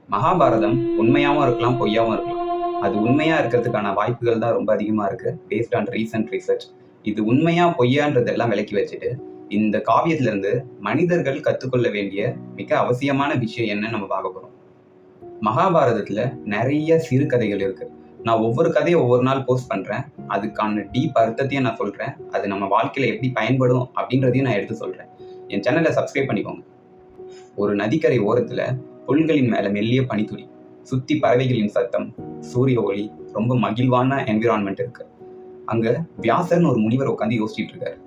மகாபாரதம் உண்மையாவும் இருக்கலாம், பொய்யாவும் இருக்கலாம். அது உண்மையா இருக்கிறதுக்கான வாய்ப்புகள் தான் ரொம்ப அதிகமா இருக்கு, பேஸ்ட் ஆன் ரீசன்ட் ரிசர்ச். இது உண்மையா பொய்யான்றதெல்லாம் விலக்கி வச்சுட்டு, இந்த காவியத்துல இருந்து மனிதர்கள் கத்துக்கொள்ள வேண்டிய மிக அவசியமான விஷயம் என்னன்னு நம்ம பார்க்க போறோம். மகாபாரதத்துல நிறைய சிறுகதைகள் இருக்கு. நான் ஒவ்வொரு கதையை ஒவ்வொரு நாள் போஸ்ட் பண்றேன். அதுக்கான டீப் அர்த்தத்தையும் நான் சொல்றேன். அது நம்ம வாழ்க்கையில எப்படி பயன்படும் அப்படின்றதையும் நான் எடுத்து சொல்றேன். என் சேனலை சப்ஸ்கிரைப் பண்ணிக்கோங்க. ஒரு நதிக்கரை ஓரத்துல புல்களின் மேல மெல்லிய பனித்துளி, சுத்தி பறவைகளின் சத்தம், சூரிய ஒளி, ரொம்ப மகிழ்வான என்விரான்மெண்ட் இருக்கு. அங்க வியாசர்னு ஒரு முனிவர் உட்காந்து யோசிச்சுட்டு இருக்காரு.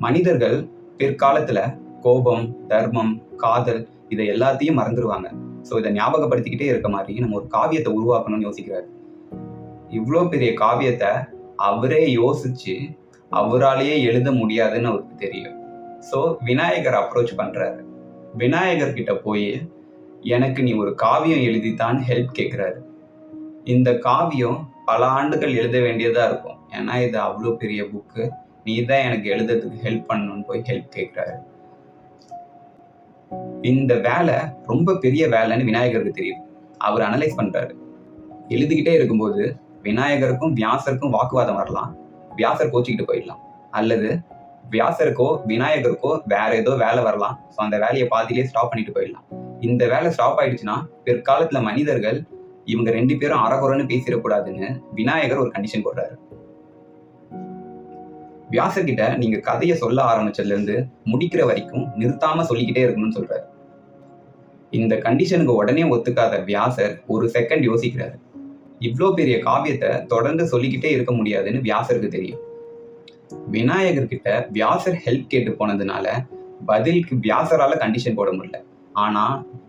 மனிதர்கள் பிற்காலத்துல கோபம், தர்மம், காதல் இதை எல்லாத்தையும் மறந்துடுவாங்க. ஸோ இதை ஞாபகப்படுத்திக்கிட்டே இருக்க மாதிரி நம்ம ஒரு காவியத்தை உருவாக்கணும்னு யோசிக்கிறாரு. இவ்வளோ பெரிய காவியத்தை அவரே யோசிச்சு அவராலேயே எழுத முடியாதுன்னு அவருக்கு தெரியும். ஸோ விநாயகர் அப்ரோச் பண்றாரு. விநாயகர் கிட்ட போய் எனக்கு நீ ஒரு காவியம் எழுதித்தான் ஹெல்ப் கேட்குறாரு. இந்த காவியம் பல ஆண்டுகள் எழுத வேண்டியதா இருக்கும். ஏன்னா இது அவ்வளோ பெரிய புக்கு, நீ தான் எனக்கு எழுதுறதுக்கு ஹெல்ப் பண்ணணும்னு போய் ஹெல்ப் கேட்குறாரு. இந்த வேலை ரொம்ப பெரிய வேலைன்னு விநாயகருக்கு தெரியுது. அவர் அனலைஸ் பண்றாரு. எழுதிக்கிட்டே இருக்கும்போது விநாயகருக்கும் வியாசருக்கும் வாக்குவாதம் வரலாம். வியாசர் கோச்சிக்கிட்டு போயிடலாம். அல்லது வியாசருக்கோ விநாயகருக்கோ வேற ஏதோ வேலை வரலாம். ஸோ அந்த வேலையை பாதியிலே ஸ்டாப் பண்ணிட்டு போயிடலாம். இந்த வேலை ஸ்டாப் ஆயிடுச்சுன்னா பிற்காலத்துல மனிதர்கள் இவங்க 2 பேரும் அரகுறன்னு பேசிடக்கூடாதுன்னு விநாயகர் ஒரு கண்டிஷன் போடுறாரு. வியாசர்கிட்ட நீங்க கதையை சொல்ல ஆரம்பிச்சதுல இருந்து முடிக்கிற வரைக்கும் நிறுத்தாம சொல்லிக்கிட்டே இருக்கணும்னு சொல்றாரு. இந்த கண்டிஷனுக்கு உடனே ஒத்துக்காத வியாசர் ஒரு செகண்ட் யோசிக்கிறாரு. இவ்வளோ பெரிய காவியத்தை தொடர்ந்து சொல்லிக்கிட்டே இருக்க முடியாதுன்னு வியாசருக்கு தெரியும். விநாயகர் கிட்ட வியாசர் ஹெல்ப் கேட்டு போனதுனால பதிலுக்கு வியாசரால கண்டிஷன் போட முடியல. ஆனா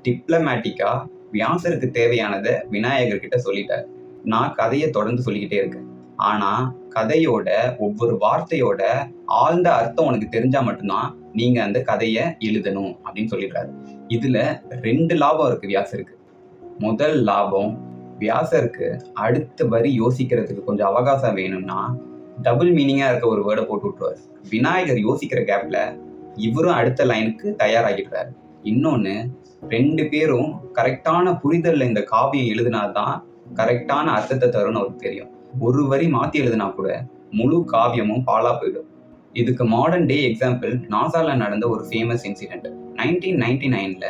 டிப்ளமேட்டிக்கா வியாசருக்கு தேவையானதை விநாயகர் கிட்ட சொல்லிட்டார். நான் கதையை தொடர்ந்து சொல்லிக்கிட்டே இருக்கேன். ஆனா கதையோட ஒவ்வொரு வார்த்தையோட ஆழ்ந்த அர்த்தம் உனக்கு தெரிஞ்சா மட்டும்தான் நீங்க அந்த கதையை எழுதணும் அப்படின்னு சொல்லிடுறாரு. இதுல 2 லாபம் இருக்கு வியாசருக்கு. முதல் லாபம், வியாசருக்கு அடுத்த வரி யோசிக்கிறதுக்கு கொஞ்சம் அவகாசம் வேணும்னா டபுள் மீனிங்கா இருக்க ஒரு வேர்டை போட்டு விட்டுருவாரு. விநாயகர் யோசிக்கிற கேப்ல இவரும் அடுத்த லைனுக்கு தயாராகிடுறாரு. இன்னொன்னு, 2 பேரும் கரெக்டான புரிதல்ல இந்த காவியம் எழுதினாதான் கரெக்டான அர்த்தத்தை தரும்னு அவருக்கு தெரியும். ஒரு வரி மாத்தி எழுதினா கூட முழு காவியமும் பாழா போயிடும். இதுக்கு மாடர்ன் டே எக்ஸாம்பிள் நாசால நடந்த ஒரு ஃபேமஸ் இன்சிடென்ட். 1999ல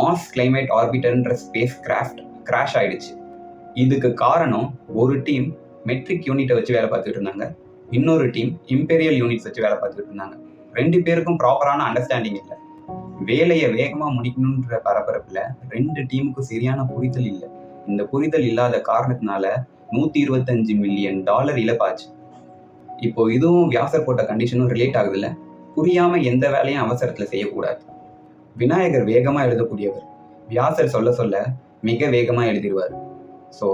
மார்ஸ் கிளைமேட் ஆர்பிட்டர்ன்ற ஸ்பேஸ் கிராஃப்ட் கிராஷ் ஆயிடுச்சு. இதுக்கு காரணம் ஒரு டீம் மெட்ரிக் யூனிட்டை வச்சு வேலை பார்த்துட்டு இருந்தாங்க, இன்னொரு டீம் இம்பீரியல் யூனிட்ஸ் வச்சு வேலை பார்த்துட்டு இருந்தாங்க. 2 பேருக்கும் ப்ராப்பரான அண்டர்ஸ்டாண்டிங் இல்லை. வேலையை வேகமா முடிக்கணுன்ற பரபரப்புல 2 டீமுக்கும் சரியான புரிதல் இல்லை. இந்த புரிதல் இல்லாத காரணத்தினால $125 மில்லியன் இழப்பாச்சு. இப்போ இதுவும் வியாசர் போட்ட கண்டிஷனும் ரிலேட் ஆகுதுல்ல. புரியாம எந்த வேலையும் அவசரத்துல செய்யக்கூடாது. விநாயகர் வேகமா எழுதக்கூடியவர். வியாசர் சொல்ல சொல்ல மிக வேகமா எழுதிடுவார். ஸோ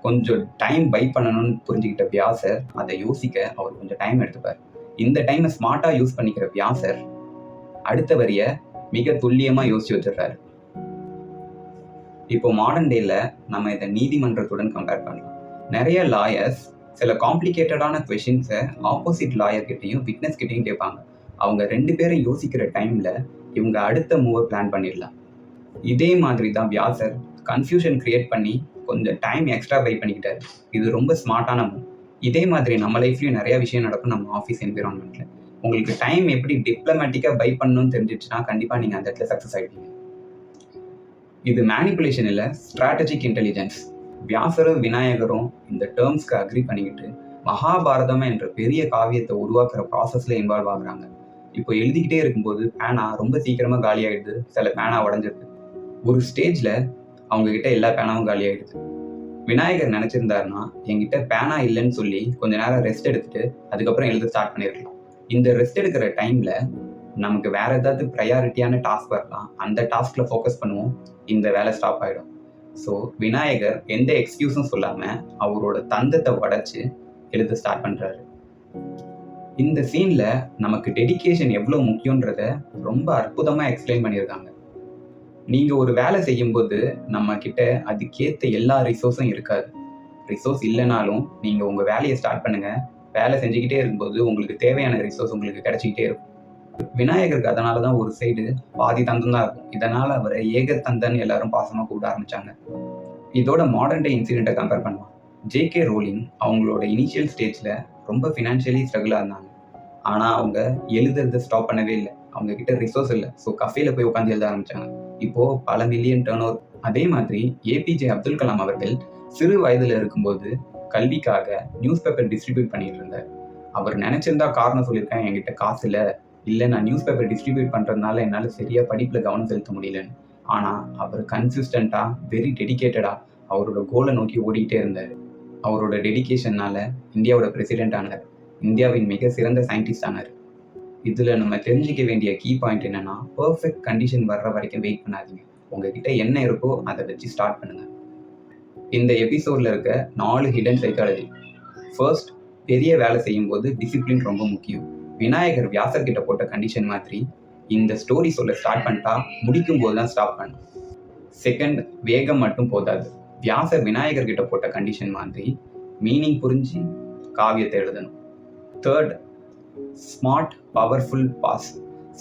கொஞ்சம் டைம் பை பண்ணணும்னு புரிஞ்சுக்கிட்ட வியாசர் அதை யோசிக்க அவர் கொஞ்சம் டைம் எடுத்துப்பார். இந்த டைமை ஸ்மார்ட்டா யூஸ் பண்ணிக்கிற வியாசர் அடுத்த வரிய மிக துல்லியமா யோசிச்சு வச்சிடுறாரு. இப்போ மாடர்ன் டேல நம்ம இதை நீதிமன்றத்துடன் கம்பேர் பண்ணலாம். நிறைய லாயர்ஸ் சில காம்ப்ளிகேட்டடான கொஸ்டின்ஸை ஆப்போசிட் லாயர் கிட்டையும் விட்னஸ் கிட்டையும் கேட்பாங்க. அவங்க 2 பேரும் யோசிக்கிற டைம்ல இவங்க அடுத்த மூவை பிளான் பண்ணிடலாம். இதே மாதிரி தான் வியாசர் கன்ஃபியூஷன் கிரியேட் பண்ணி கொஞ்சம் டைம் எக்ஸ்ட்ரா பை பண்ணிக்கிட்டாரு. இது ரொம்ப ஸ்மார்ட்டான மூவ். இதே மாதிரி நம்ம லைஃப்லயும் நிறைய விஷயம் நடக்கும் நம்ம ஆஃபீஸ் என்விரான்மெண்ட்ல. உங்களுக்கு டைம் எப்படி டிப்ளமேட்டிக்கா பை பண்ணணும்னு தெரிஞ்சிச்சுன்னா கண்டிப்பா நீங்க அந்த இடத்துல சக்சஸ் ஆயிடுவீங்க. இது மேனிப்புலேஷன் இல்லை, ஸ்ட்ராட்டஜிக் இன்டெலிஜென்ஸ். வியாசரும் விநாயகரும் இந்த டேர்ம்ஸ்க்கு அக்ரி பண்ணிக்கிட்டு மகாபாரதம் என்ற பெரிய காவியத்தை உருவாக்குற ப்ராசஸ்ல இன்வால்வ் ஆகுறாங்க. இப்போ எழுதிக்கிட்டே இருக்கும்போது பேனா ரொம்ப சீக்கிரமா காலி ஆயிடுது, சில பேனா உடஞ்சிருது. ஒரு ஸ்டேஜ்ல அவங்க கிட்ட எல்லா பேனாவும் காலி ஆயிடுது. விநாயகர் நினைச்சிருந்தாருன்னா என்கிட்ட பேனா இல்லைன்னு சொல்லி கொஞ்ச நேரம் ரெஸ்ட் எடுத்துட்டு அதுக்கப்புறம் எழுத ஸ்டார்ட் பண்ணிருக்கலாம். இந்த ரெஸ்ட் எடுக்கிற டைம்ல நமக்கு வேற ஏதாவது ப்ரையாரிட்டியான டாஸ்க் வரலாம், அந்த டாஸ்க்ல ஃபோக்கஸ் பண்ணுவோம், இந்த வேலை ஸ்டாப் ஆயிடும். ஸோ விநாயகர் எந்த எக்ஸ்கியூஸும் சொல்லாம அவரோட தந்தத்தை உடைச்சு எழுத ஸ்டார்ட் பண்றாரு. இந்த சீன்ல நமக்கு டெடிகேஷன் எவ்வளவு முக்கியன்றத ரொம்ப அற்புதமா எக்ஸ்பிளைன் பண்ணியிருக்காங்க. நீங்க ஒரு வேலை செய்யும்போது நம்ம கிட்ட அதுக்கேற்ற எல்லா ரிசோர்ஸும் இருக்காது. ரிசோர்ஸ் இல்லைனாலும் நீங்க உங்க வேலையை ஸ்டார்ட் பண்ணுங்க. வேலை செஞ்சுக்கிட்டே இருக்கும்போது உங்களுக்கு தேவையான ரிசோர்ஸ் உங்களுக்கு கிடைச்சிக்கிட்டே இருக்கும். விநாயகருக்கு அதனால தான் ஒரு சைடு பாதி தந்தம் தான் இருக்கும். இதனால அவரை ஏகத்தந்தன் எல்லாரும் பாசமா கூப்பிட ஆரம்பிச்சாங்க. இதோட மாடர்ன் டே இன்சிடென்ட்டை கம்பேர் பண்ணலாம். ஜே.கே. ரோலிங் அவங்களோட இனிஷியல் ஸ்டேஜ்ல ரொம்ப ஃபினான்ஷியலி ஸ்ட்ரகிளா இருந்தாங்க. ஆனா அவங்க எழுதுறதை ஸ்டாப் பண்ணவே இல்லை. அவங்க கிட்ட ரிசோர்ஸ் இல்லை. ஸோ கஃபேல போய் உட்காந்து எழுத ஆரம்பிச்சாங்க. இப்போ பல மில்லியன் டர்ன் ஓவர். அதே மாதிரி ஏபிஜே அப்துல் கலாம் அவர்கள் சிறு வயதுல இருக்கும்போது கல்விக்காக நியூஸ் பேப்பர் டிஸ்ட்ரிபியூட் பண்ணிட்டு இருந்தார். அவர் நினைச்சிருந்தா காரணம் சொல்லியிருக்கேன், என்கிட்ட காசு இல்லை நான் நியூஸ் பேப்பர் டிஸ்ட்ரிபியூட் பண்றதுனால என்னால் சரியா படிப்புல கவனம் செலுத்த முடியலன்னு. ஆனா அவர் கன்சிஸ்டண்டா வெரி டெடிகேட்டடா அவரோட கோலை நோக்கி ஓடிக்கிட்டே இருந்தார். அவரோட டெடிகேஷன்னால இந்தியாவோட பிரசிடென்ட் ஆனார். இந்தியாவின் மிக சிறந்த சயின்டிஸ்ட் ஆனார். இதுல நம்ம தெரிஞ்சுக்க வேண்டிய கீ பாயிண்ட் என்னன்னா, பெர்ஃபெக்ட் கண்டிஷன் வர்ற வரைக்கும் வெயிட் பண்ணாதீங்க. உங்ககிட்ட என்ன இருக்கோ அதை வச்சு ஸ்டார்ட் பண்ணுங்க. இந்த எபிசோட்ல இருக்க 4 ஹிடன் சைக்காலஜி. ஃபர்ஸ்ட், பெரிய வேலை செய்யும் போது டிசிப்ளின் ரொம்ப முக்கியம். விநாயகர் வியாசர் கிட்ட போட்ட கண்டிஷன் மாதிரி இந்த ஸ்டோரி சொல்ல ஸ்டார்ட் பண்ணிட்டா முடிக்கும் போது தான் ஸ்டாப் பண்ணணும். செகண்ட், வேகம் மட்டும் போதாது. வியாசர் விநாயகர் கிட்ட போட்ட கண்டிஷன் மாதிரி மீனிங் புரிஞ்சு காவியத்தை எழுதணும். Third, smart powerful boss.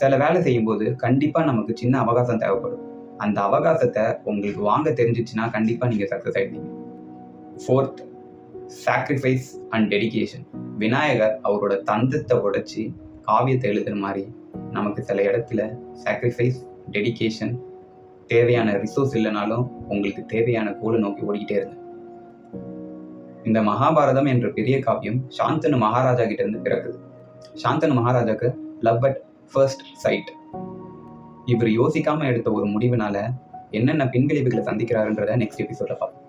சில வேலை செய்யும்போது கண்டிப்பாக நமக்கு சின்ன அவகாசம் தேவைப்படும். அந்த அவகாசத்தை உங்களுக்கு வாங்க தெரிஞ்சிச்சுன்னா கண்டிப்பாக நீங்கள் சக்ஸஸ் ஆகிடுவீங்க. Fourth, sacrifice and dedication. Vinayagar அவரோட தந்தத்தை உடைச்சி காவியத்தை எழுதுற மாதிரி நமக்கு சில இடத்துல சாக்ரிஃபைஸ், டெடிகேஷன், தேவையான ரிசோர்ஸ் இல்லைனாலும் உங்களுக்கு தேவையான கோலை நோக்கி ஓடிக்கிட்டே இருங்க. இந்த மகாபாரதம் என்ற பெரிய காவியம் சாந்தனு மகாராஜா கிட்ட இருந்து பிறகுது. சாந்தனு மகாராஜாக்கு லவ் அட் ஃபர்ஸ்ட் சைட். இவர் யோசிக்காம எடுத்த ஒரு முடிவுனால என்னென்ன பின்விளைவுகளை சந்திக்கிறாருன்றத நெக்ஸ்ட் எபிசோட பார்ப்போம்.